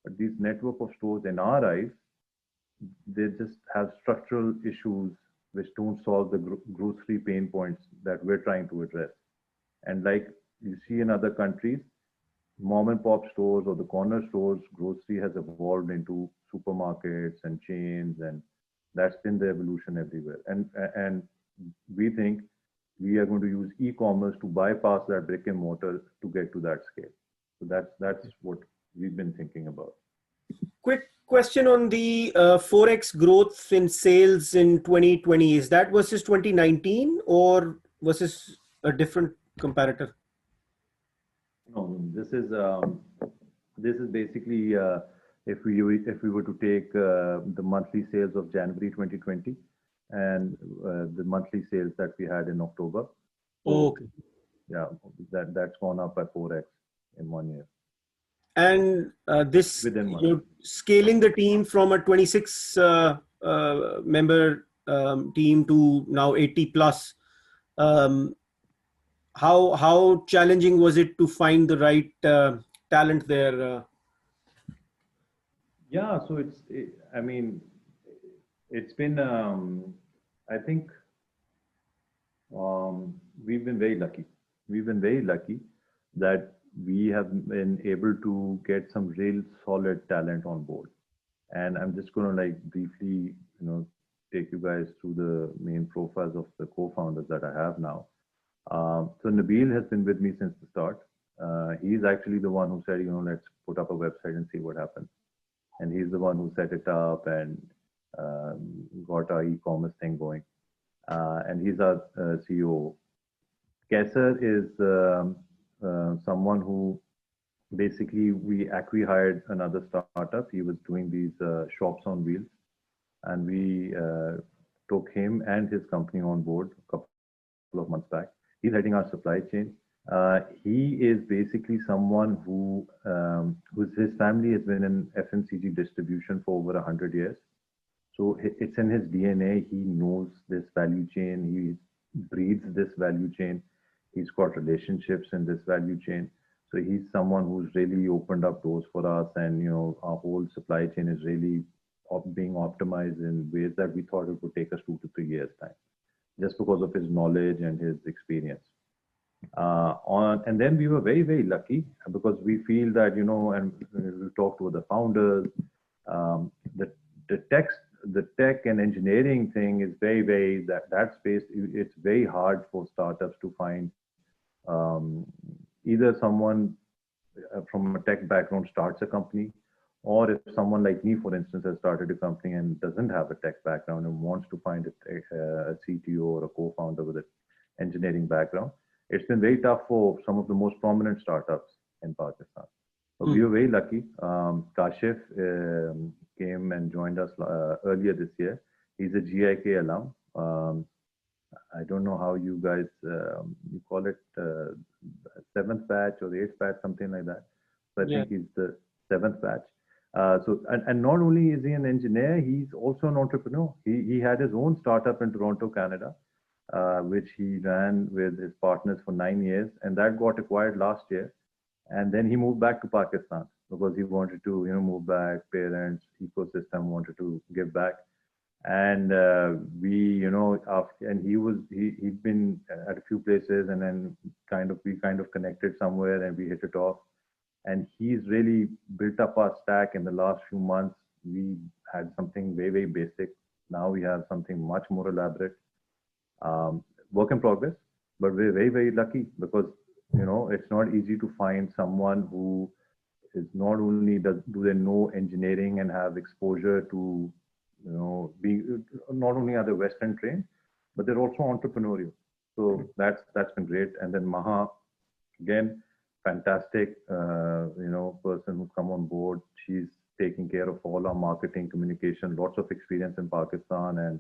But these network of stores in our eyes, they just have structural issues which don't solve the grocery pain points that we're trying to address. And like you see in other countries, mom and pop stores or the corner stores, grocery has evolved into supermarkets and chains, and that's been the evolution everywhere. And we think we are going to use e-commerce to bypass that brick and mortar to get to that scale. So that's what we've been thinking about. Quick question on the 4x growth in sales in 2020. Is that versus 2019 or versus a different comparator? No, this is basically if we were to take the monthly sales of January 2020 and the monthly sales that we had in October. Oh, okay. Yeah, that's gone up by 4x in 1 year. And this, scaling the team from a 26 member team to now 80 plus. How challenging was it to find the right talent there? Yeah, so it's been, I think we've been very lucky. We've been very lucky that we have been able to get some real solid talent on board. And I'm just going to briefly, take you guys through the main profiles of the co-founders that I have now. So Nabil has been with me since the start. He's actually the one who said, let's put up a website and see what happens. And he's the one who set it up and got our e-commerce thing going. And he's our CEO. Kesser is someone who basically we hired another startup. He was doing these shops on wheels, and we took him and his company on board a couple of months back. He's heading our supply chain. He is basically someone his family has been in FMCG distribution for over 100 years. So it's in his DNA. He knows this value chain. He breathes this value chain. He's got relationships in this value chain. So he's someone who's really opened up doors for us, and our whole supply chain is really being optimized in ways that we thought it would take us 2 to 3 years time, just because of his knowledge and his experience. And then we were very, very lucky because we feel that, and we talked to the founders, the tech and engineering thing is very, very, that space, it's very hard for startups to find either someone from a tech background starts a company, or if someone like me, for instance, has started a company and doesn't have a tech background and wants to find a CTO or a co-founder with an engineering background. It's been very tough for some of the most prominent startups in Pakistan. But we were very lucky. Kashif came and joined us earlier this year. He's a GIK alum. I don't know how you guys, you call it 7th batch or 8th batch, something like that. So I think he's the 7th batch. And not only is he an engineer, he's also an entrepreneur. He had his own startup in Toronto, Canada, which he ran with his partners for 9 years, and that got acquired last year. And then he moved back to Pakistan because he wanted to, move back, parents, ecosystem, wanted to give back. And he'd been at a few places, and then we kind of connected somewhere and we hit it off. And he's really built up our stack in the last few months. We had something very, very basic. Now we have something much more elaborate. Work in progress, but we're very, very lucky because, it's not easy to find someone who is not only do they know engineering and have exposure to, not only are they Western trained, but they're also entrepreneurial. So that's been great. And then Maha, again, fantastic, person who's come on board. She's taking care of all our marketing, communication, lots of experience in Pakistan and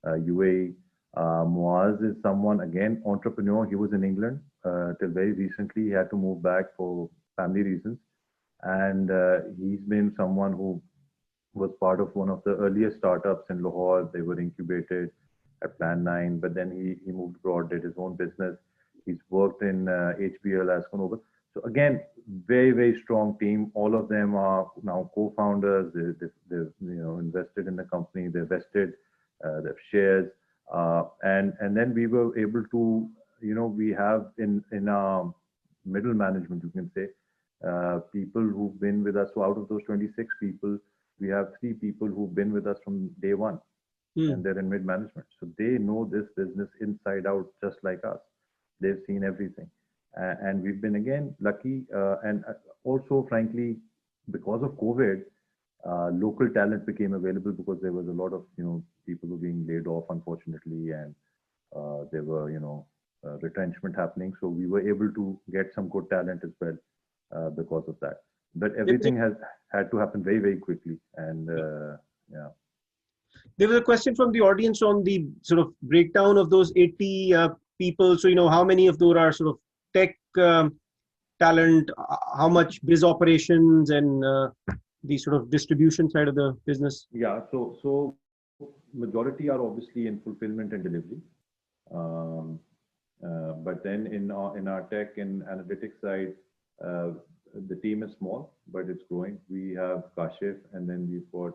UAE. Muaz is someone, again, entrepreneur. He was in England till very recently. He had to move back for family reasons. And he's been someone who was part of one of the earliest startups in Lahore. They were incubated at Plan 9, but then he moved abroad, did his own business. He's worked in HBL as Conover. So again, very, very strong team. All of them are now co-founders. They've invested in the company. They've vested, they've shares. And then we were able to, we have in our middle management, you can say, people who've been with us. So out of those 26 people, we have 3 people who've been with us from day one, and they're in mid management. So they know this business inside out, just like us. They've seen everything. And we've been, again, lucky. And also, frankly, because of COVID, local talent became available because there was a lot of, people were being laid off, unfortunately, and there were, retrenchment happening. So we were able to get some good talent as well because of that. But everything has had to happen very, very quickly. And yeah. There was a question from the audience on the sort of breakdown of those 80 people. So, how many of those are sort of tech talent, how much biz operations and the sort of distribution side of the business? Yeah, so majority are obviously in fulfillment and delivery. But then in our tech and analytics side, the team is small, but it's growing. We have Kashif, and then we've got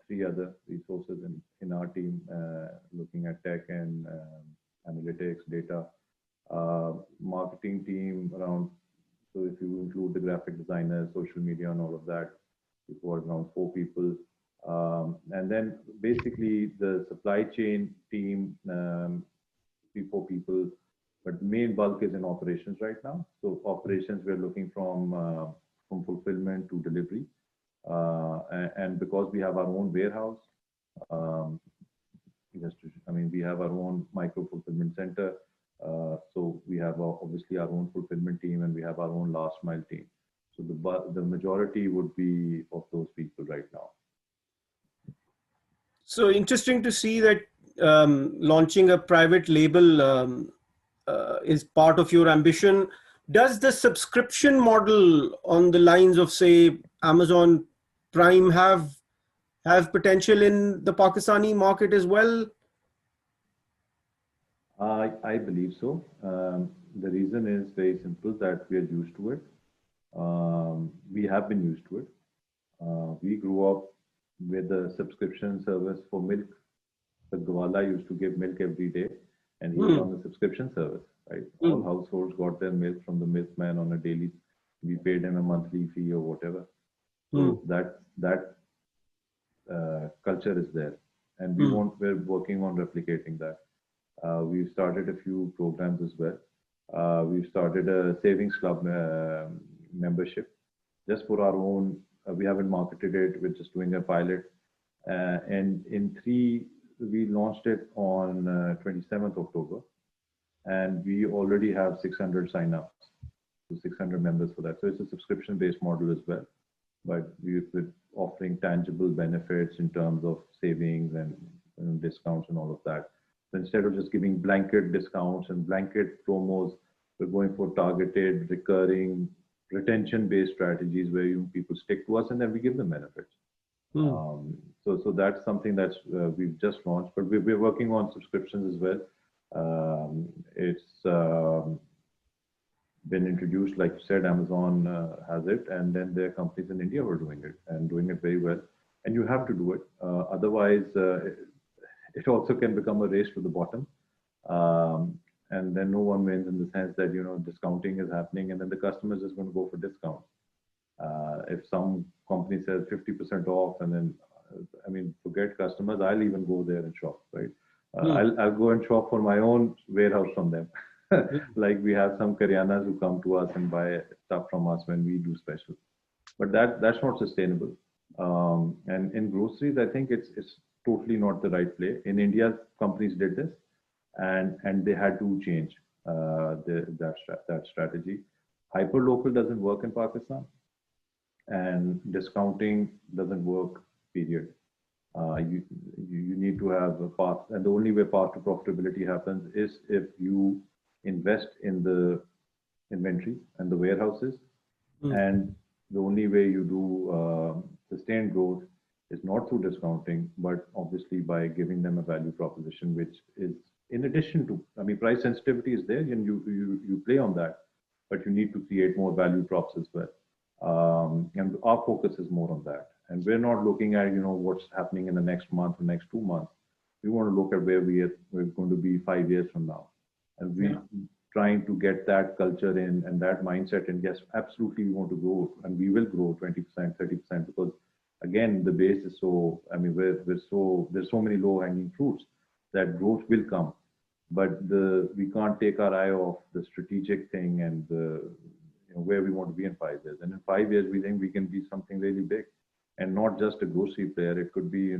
3 other resources in our team looking at tech and analytics, data, marketing team around. So if you include the graphic designers, social media, and all of that, we've got around 4 people. And then basically the supply chain team, 3-4 people. but main bulk is in operations right now. So operations, we're looking from fulfillment to delivery, and because we have our own warehouse, um, we have our own micro fulfillment center. So we have obviously our own fulfillment team, and we have our own last mile team. So the majority would be of those people right now. So interesting to see that launching a private label is part of your ambition. Does the subscription model on the lines of, say, Amazon Prime have potential in the Pakistani market as well? I believe so. The reason is very simple, that we are used to it. We have been used to it. We grew up with a subscription service for milk. The Gwala used to give milk every day, and he was on the subscription service, right? All households got their milk from the milkman on a daily. We paid him a monthly fee or whatever. So that culture is there, and we're working on replicating that. We've started a few programs as well. We've started a savings club membership just for our own. We haven't marketed it. We're just doing a pilot. And we launched it on 27th October. And we already have 600 sign-ups, so 600 members for that. So it's a subscription-based model as well. But we're offering tangible benefits in terms of savings and discounts and all of that. So instead of just giving blanket discounts and blanket promos, we're going for targeted, recurring, retention-based strategies where people stick to us and then we give them benefits. So that's something that's we've just launched, but we're working on subscriptions as well. It's been introduced, like you said, Amazon has it, and then there are companies in India who are doing it and doing it very well. And you have to do it, otherwise it also can become a race to the bottom. And then no one wins, in the sense that, discounting is happening and then the customer is just going to go for discount. If some company says 50% off, and then, forget customers, I'll even go there and shop, right? I'll go and shop for my own warehouse from them. Like we have some Karyanas who come to us and buy stuff from us when we do special. But that's not sustainable. And in groceries, I think it's totally not the right play. In India, companies did this, and they had to change that strategy. Hyperlocal doesn't work in Pakistan, and discounting doesn't work, period. You need to have a path, and the only way path to profitability happens is if you invest in the inventory and the warehouses. And the only way you do sustained growth is not through discounting, but obviously by giving them a value proposition, which is in addition to, price sensitivity is there, and you play on that, but you need to create more value props as well. And our focus is more on that. And we're not looking at, what's happening in the next month or next 2 months. We want to look at where we're going to be 5 years from now. And we're trying to get that culture in and that mindset. And yes, absolutely, we want to grow, and we will grow 20%, 30%, because again, the base is so, there's so many low hanging fruits that growth will come. But we can't take our eye off the strategic thing and where we want to be in 5 years. And in 5 years, we think we can be something really big, and not just a grocery player. It could be,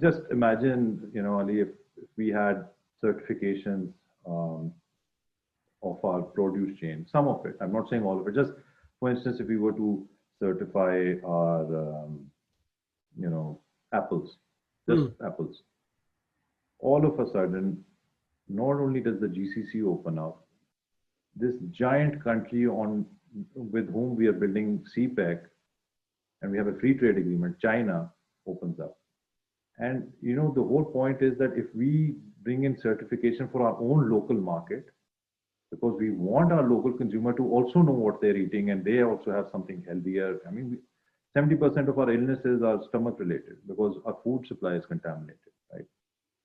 just imagine, Ali, if we had certifications of our produce chain, some of it, I'm not saying all of it, just for instance, if we were to certify our, apples, just apples, all of a sudden, not only does the GCC open up, this giant country with whom we are building CPEC, and we have a free trade agreement, China, opens up. And the whole point is that if we bring in certification for our own local market, because we want our local consumer to also know what they're eating, and they also have something healthier. 70% of our illnesses are stomach related because our food supply is contaminated, right?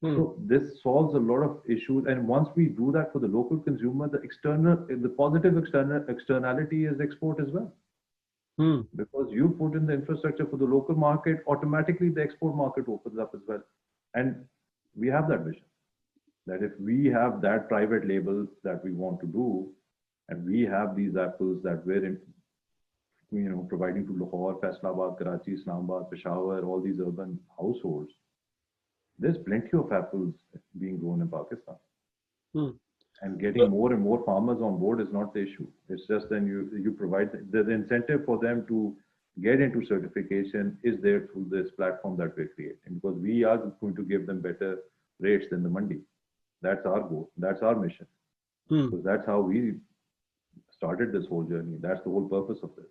So this solves a lot of issues. And once we do that for the local consumer, the positive externality is export as well. Because you put in the infrastructure for the local market, automatically the export market opens up as well. And we have that vision. That if we have that private label that we want to do, and we have these apples that we're in, providing to Lahore, Faisalabad, Karachi, Islamabad, Peshawar, all these urban households, there's plenty of apples being grown in Pakistan. Hmm. And getting more and more farmers on board is not the issue. It's just then you provide the incentive for them to get into certification is there through this platform that we're creating, because we are going to give them better rates than the mandi. That's our goal. That's our mission. Because that's how we started this whole journey. That's the whole purpose of this.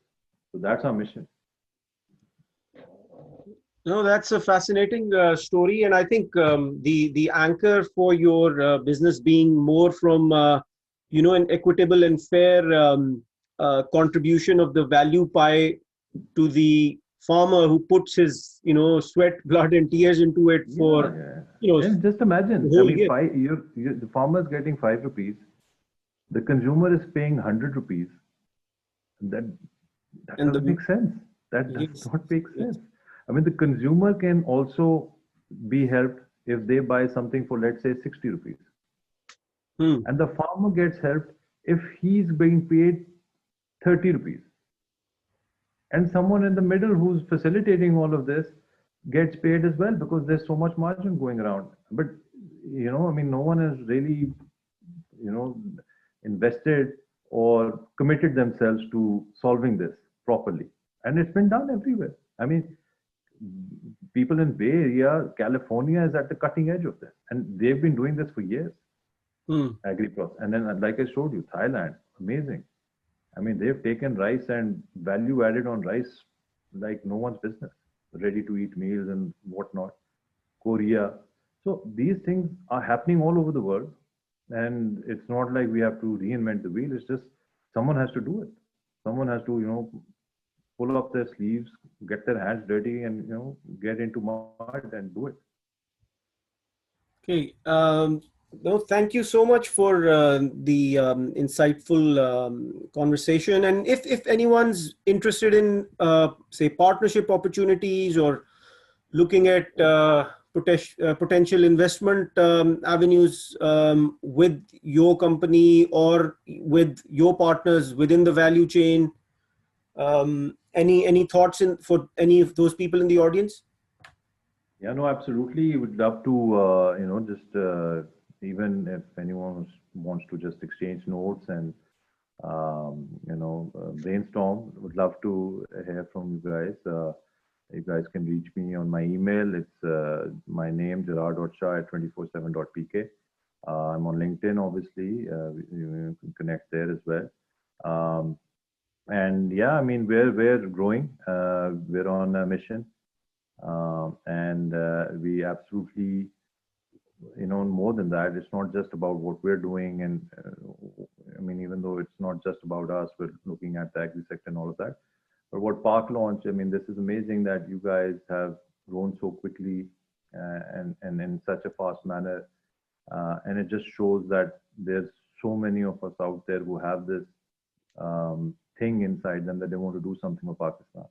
So that's our mission. No, that's a fascinating story, and I think the anchor for your business being more from an equitable and fair contribution of the value pie to the farmer who puts his sweat, blood, and tears into it for And just imagine, the I whole mean, year. the farmer is getting 5 rupees, the consumer is paying 100 rupees. That doesn't make sense. That does not make sense. I mean, the consumer can also be helped if they buy something for, let's say, 60 rupees. And the farmer gets helped if he's being paid 30 rupees. And someone in the middle who's facilitating all of this gets paid as well, because there's so much margin going around. But, I mean, no one has really, invested or committed themselves to solving this properly. And it's been done everywhere. I mean, people in Bay Area, California is at the cutting edge of this. And they've been doing this for years. Agri-process. And then, like I showed you, Thailand, amazing. I mean, they've taken rice and value added on rice like no one's business. Ready to eat meals and whatnot. Korea. So these things are happening all over the world. And it's not like we have to reinvent the wheel. It's just someone has to do it. Someone has to, pull up their sleeves, get their hands dirty, and get into mud and do it. Okay. No, thank you so much for the insightful conversation. And if anyone's interested in, say, partnership opportunities or looking at potential investment avenues with your company or with your partners within the value chain, any thoughts for any of those people in the audience? Yeah, no, absolutely. Would love to, just even if anyone wants to just exchange notes and, brainstorm, would love to hear from you guys. You guys can reach me on my email. It's my name, gerard.shah@24seven.pk. I'm on LinkedIn, obviously. You can connect there as well. And yeah, I mean, we're growing. We're on a mission. And we absolutely, more than that, it's not just about what we're doing. And I mean, even though it's not just about us, we're looking at the agri sector and all of that. But what Park launched, I mean, this is amazing that you guys have grown so quickly and in such a fast manner. And it just shows that there's so many of us out there who have this thing inside them that they want to do something for Pakistan.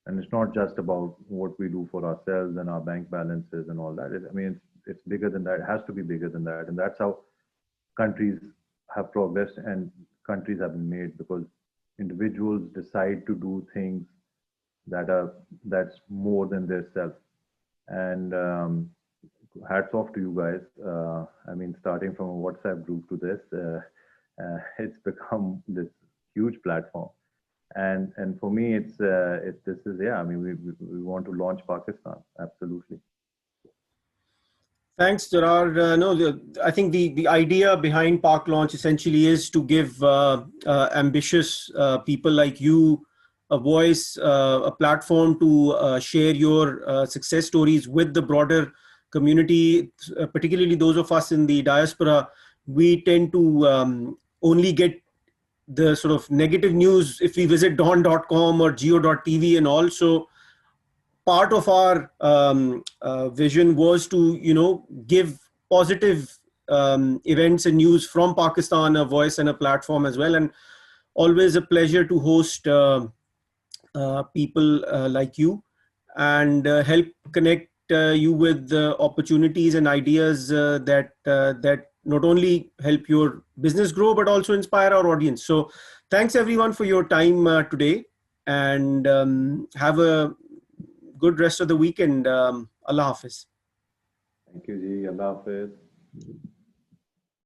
And it's not just about what we do for ourselves and our bank balances and all that. I mean, it's bigger than that. It has to be bigger than that. And that's how countries have progressed and countries have been made, because individuals decide to do things that's more than their self. And hats off to you guys. I mean, starting from a WhatsApp group to this, it's become this huge platform. And for me, this is, yeah, I mean, we want to launch Pakistan. Absolutely. Thanks, Gerard. I think the idea behind Park Launch essentially is to give ambitious people like you a voice, a platform to share your success stories with the broader community, particularly those of us in the diaspora. We tend to only get the sort of negative news if we visit dawn.com or geo.tv, and also part of our vision was to give positive events and news from Pakistan a voice and a platform as well. And always a pleasure to host people like you and help connect you with opportunities and ideas that not only help your business grow, but also inspire our audience. So thanks everyone for your time today, and have a good rest of the weekend. Allah Hafiz. Thank you, Ji. Allah Hafiz.